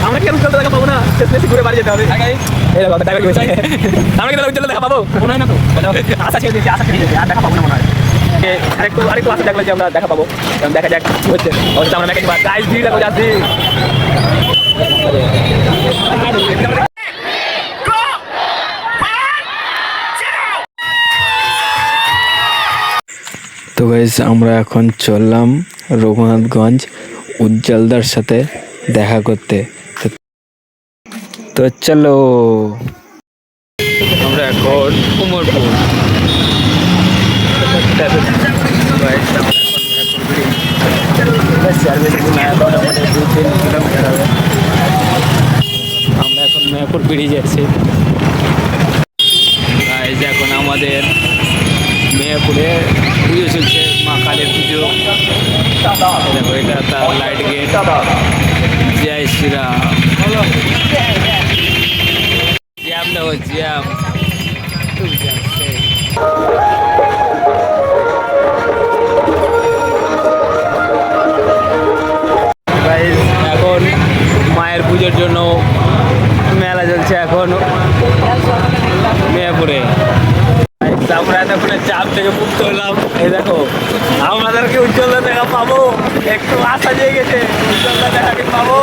আমরা কি উজ্জ্বলটা দেখা পাবো না? শেষমেশে ঘুরে বাড়ি যেতে হবে। এই দেখো ড্রাইভার কি বলছে, আমরা কি উজ্জ্বলটা দেখা পাবো? মনে হয় না তো। আশা ছেড়ে দিয়েছি, আশা ছেড়ে দিয়েছি, আর দেখা পাবো না মনে হয়। আরেকটু আশা দেখলে যে আমরা দেখা পাবো, দেখা যাক কি হচ্ছে। অবশ্যই আমরা মেকানিক গাইজ ভিড় দেখো যাচ্ছি। তো গাইস আমরা এখন চললাম রঘুনাথগঞ্জ উজ্জ্বলদার সাথে দেখা করতে। তো চলো আমরা এখন উমরপুর। আমরা এখন মেহেরপুর ব্রিজে আছি। এখন আমাদের মেহেরপুরে পুজো চলছে, মা কালীর পুজো। দেখো এটা তার লাইট গেট। জয় শ্রীরাম। জ্যাম দেখো জ্যাম। এখন মায়ের পুজোর জন্য মেলা চলছে এখন মেহেরপুরে। আমরা এতক্ষণে চাপ থেকে মুক্ত হলাম। এই দেখো আমাদেরকে উজ্জ্বলতা দেখা পাবো, একটু আশা জেগে গেছে, উজ্জ্বলতা দেখাকে পাবো।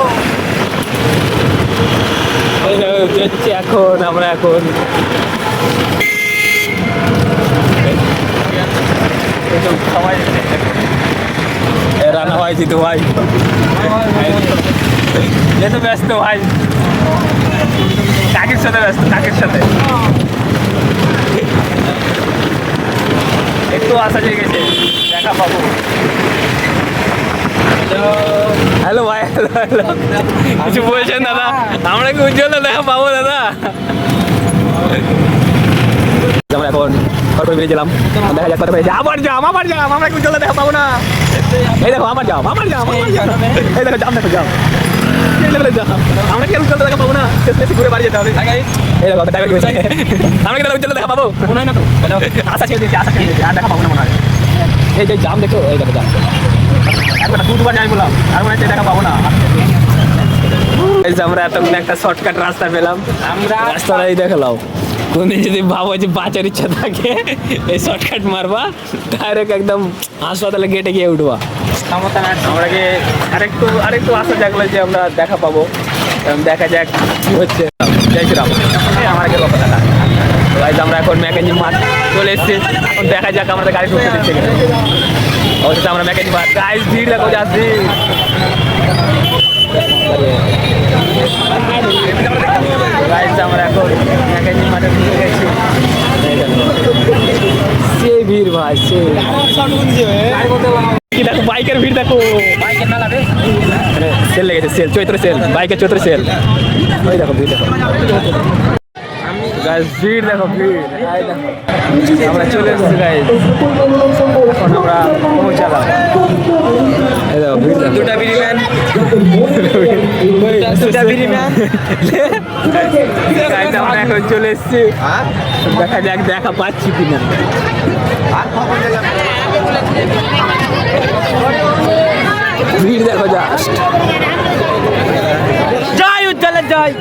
এখন আমরা এখন সবাই রান্না হয়েছি তো ভাই, এ তো ব্যস্ত ভাই, কাকির সাথে ব্যস্ত, কাকির সাথে একটু আশা জেগেছে, দেখা পাবো। হ্যালো ভাই, হ্যালো, কিছু বলছেন দাদা? আমরা কি উজ্জ্বল দেখা পাবো দাদা? আমরা এখন খড়খড়ি বেরিয়ে গেলাম, দেখা যাক কত হয়েছে। আবার যাম, আমরা কি উজ্জ্বল দেখা পাবো না? এই দেখো আবার যাও, এই দেখো জাম, দেখো জাম। আমরা কি উজ্জ্বল দেখা পাবো না? শেষমেশে ঘুরে বাড়ি যেতে হবে। এই দেখো ড্রাইভার কি বলছে, আমরা কি উজ্জ্বল দেখা পাবো? মনে হয় না তো। আশা ছেড়ে দিয়েছি, আর দেখা পাবো না মনে হয়। এই যে জাম দেখো, এই দেখো জাম। দুবার যাই বললাম, আর মনে হচ্ছে দেখা পাবো না। আমরা এতক্ষণ একটা শর্টকাট রাস্তা পেলাম, আমরা রাস্তাটাই দেখালাম। কোনদিন যদি ভাবো যে বাঁচার ইচ্ছা থাকে, এই শর্টকাট মারবা, ডাইরেক্ট একদম হাসপাতালে গেটে গিয়ে উঠবা। আমরাকে আরেকটু আশা জাগলো যে আমরা দেখা পাবো, দেখা যাক কি হচ্ছে। জয় শ্রীরাম। আমার আগে কথা দেখা। আমরা এখন মেকানিক মাঠ চলে এসেছি, এখন দেখা যাক আমাদের গাড়ি ঢুকতে দিচ্ছে কিনা। অবশ্যই আমরা মেকানিক মাঠ গাইজ ভিড় দেখো যাচ্ছি। আমরা এখন মেকানিক মাঠে ঢুকে গেছি। সে ভিড় ভাই, সে কি দেখো বাইকের ভিড় দেখো, সেল লেগেছে, সেল চৈত্র সেল, বাইকের চৈত্র সেল। ওই দেখো ভিড় দেখো, গাইজ ভিড় দেখো, ভিড়। আমরা চলে এসেছি গাইজ, এখন আমরা পৌঁছালাম। এই দেখো ভিড় দেখো, দুটা বিড়ি ম্যান, দুটা বিড়ি ম্যান। গাইজ আমরা এখন চলে এসেছি, দেখা যাক দেখা পাচ্ছি কিনা। ভিড় দেখো জাস্ট। জয় উজ্জ্বলের জয়।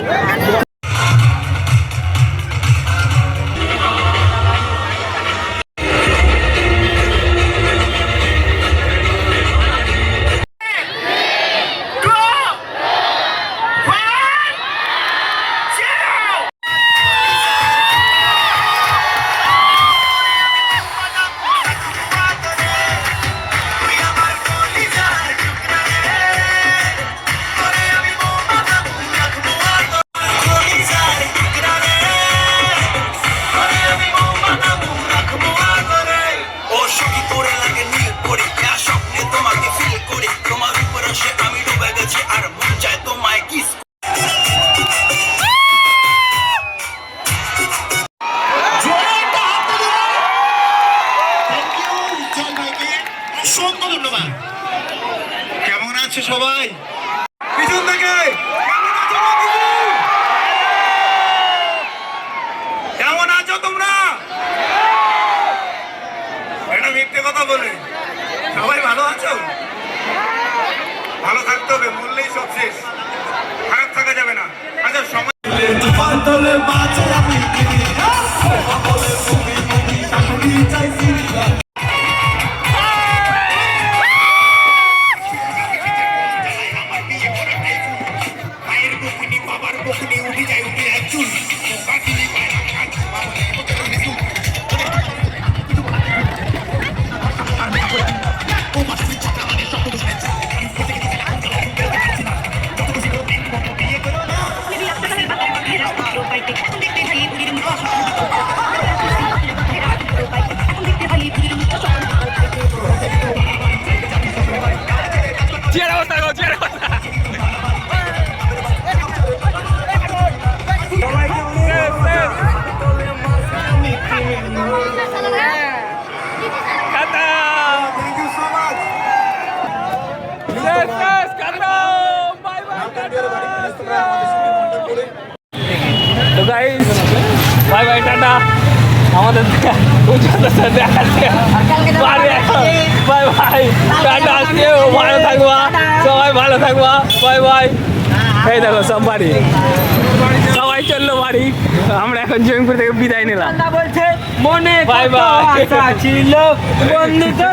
কেমন আছে সবাই? পিছন থেকে কেমন আছো তোমরা? এটা মিথ্যে কথা বলে, সবাই ভালো আছো? ভালো থাকতে হবে, মরলেই সব শেষ। তো গাইস বাই বাই টাটা আমাদের উচ্চতার সাথে দেখাচ্ছে বাই বাই টাটা আজকে ভালো থাকবা সবাই ভালো থাকবা বাই বাই এই দেখো সব বাড়ি সবাই চললো বাড়ি আমরা এখন জয়পুর থেকে বিদায় নিলাম বলছে মনে বাই বাই ছিল বন্ধু তো